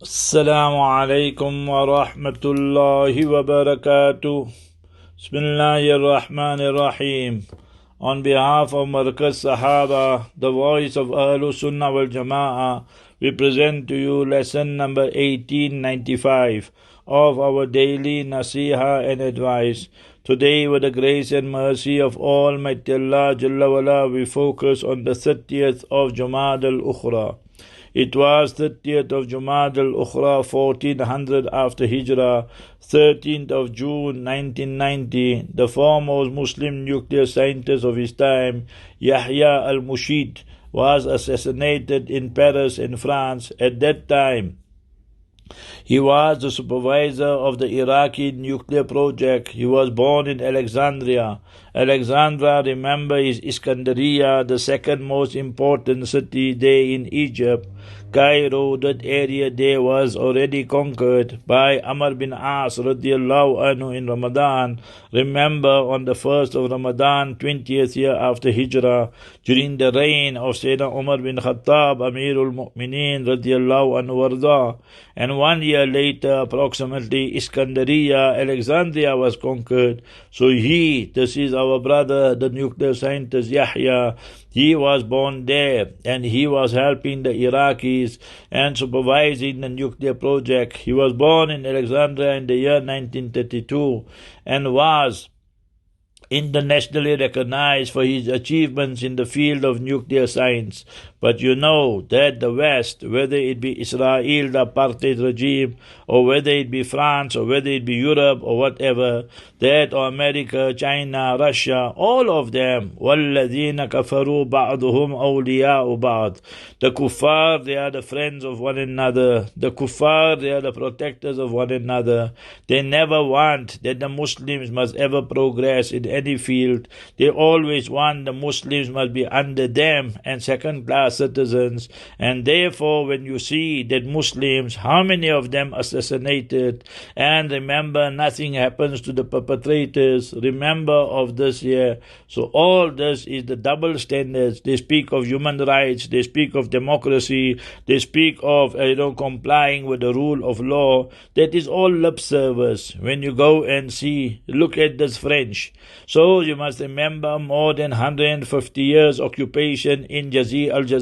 Assalamu alaikum wa rahmatullahi wa barakatuh. Bismillahir Rahmanir Rahim. On behalf of Markaz Sahaba, the voice of Ahlus Sunnah wal Jama'ah, we present to you lesson number 1895 of our daily Naseehah and advice. Today, with the grace and mercy of Almighty Allah Jalla wala, we focus on the 30th of JUMADAL-UKHRA. It was 30th of JUMADAL-UKHRA 1400 after Hijrah, 13th of June 1990. The foremost Muslim nuclear scientist of his time, Yahya al-Mushid, was assassinated in Paris in France. At that time, he was the supervisor of the Iraqi nuclear project. He was born in Alexandria. Alexandria, remember, is Iskandariya, the second most important city there in Egypt. Cairo, that area there, was already conquered by Amr bin As radiallahu anhu in Ramadan. Remember, on the 1st of Ramadan, 20th year after Hijrah, during the reign of Sayyidina Umar bin Khattab, Amirul Mu'mineen radiallahu anhu warda. And 1 year later, approximately, Iskandariya, Alexandria, was conquered. So this is our brother, the nuclear scientist Yahya. He was born there, and he was helping the Iraqis and supervising the nuclear project. He was born in Alexandria in the year 1932 and was internationally recognized for his achievements in the field of nuclear science. But you know that the West, whether it be Israel, the apartheid regime, or whether it be France, or whether it be Europe, or whatever, that or America, China, Russia, all of them, وَالَّذِينَ كَفَرُوا بَعْضُهُمْ أَوْلِيَاءُ بَعْضٍ. The kuffar, they are the friends of one another. The kuffar, they are the protectors of one another. They never want that the Muslims must ever progress in any field. They always want the Muslims must be under them and second class citizens. And therefore, when you see that Muslims, how many of them assassinated, and remember, nothing happens to the perpetrators, remember of this here. So all this is the double standards. They speak of human rights, they speak of democracy, they speak of complying with the rule of law. That is all lip service. When you go and see, look at this French. So you must remember, more than 150 years occupation in Aljazair,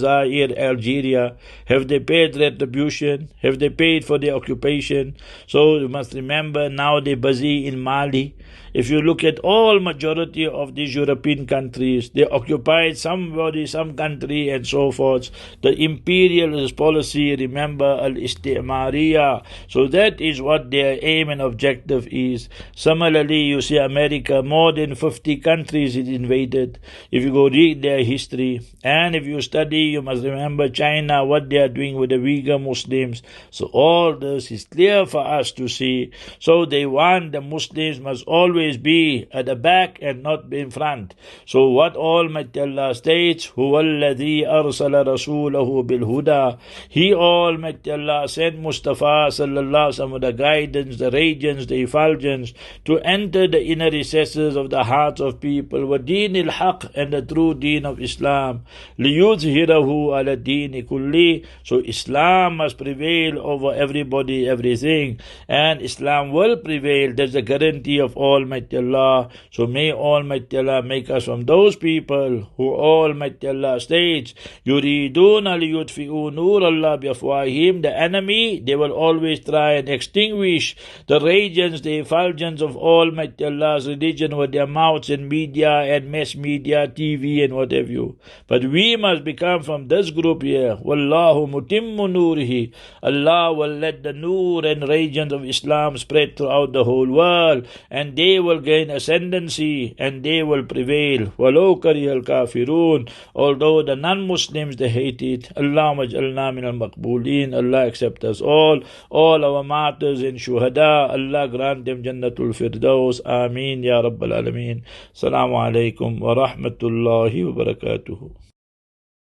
Algeria. Have they paid retribution? Have they paid for their occupation? So you must remember, now they're busy in Mali. If you look at all majority of these European countries, they occupied somebody, some country, and so forth. The imperialist policy, remember, al-istimariya. So that is what their aim and objective is. Similarly, you see America, more than 50 countries it invaded. If you go read their history, and if you study, you must remember China, what they are doing with the Uyghur Muslims. So all this is clear for us to see. So they want the Muslims must always be at the back and not be in front. So what Almighty Allah states, هُوَ الَّذِي أَرْسَلَ رَسُولَهُ بِالْهُدَى. He, Almighty Allah, sent Mustafa sallallahu alaihi wasallam with the guidance, the radiance, the effulgence to enter the inner recesses of the hearts of people, وَدِينِ الْحَقِّ, and the true deen of Islam, لِيُظْهِرَهُ عَلَى الدِّينِ كُلِّهِ. So Islam must prevail over everybody, everything, and Islam will prevail. There's a guarantee of Almighty Allah. So may Almighty Allah make us from those people who Almighty Allah states, يُرِيدُونَ لِيُطْفِئُوا نُورَ اللَّهِ بِأَفْوَاهِهِمْ. The enemy, they will always try and extinguish the radiance, the effulgence of Almighty Allah's religion with their mouths and media and mass media, TV and what have you. But we must become from this group here. Wallahu mutimmu nurihi. Allah will let the nur and radiance of Islam spread throughout the whole world, and they will gain ascendancy and they will prevail. Walau karihal kafirun. Although the non-Muslims, they hate it. Allahumma ij'alna min al-maqbulin. Allah accept us all our martyrs and shuhada. Allah grant them Jannatul Firdaus. Ameen ya Rabbal Alameen. Assalamu alaikum wa rahmatullahi wa barakatuhu.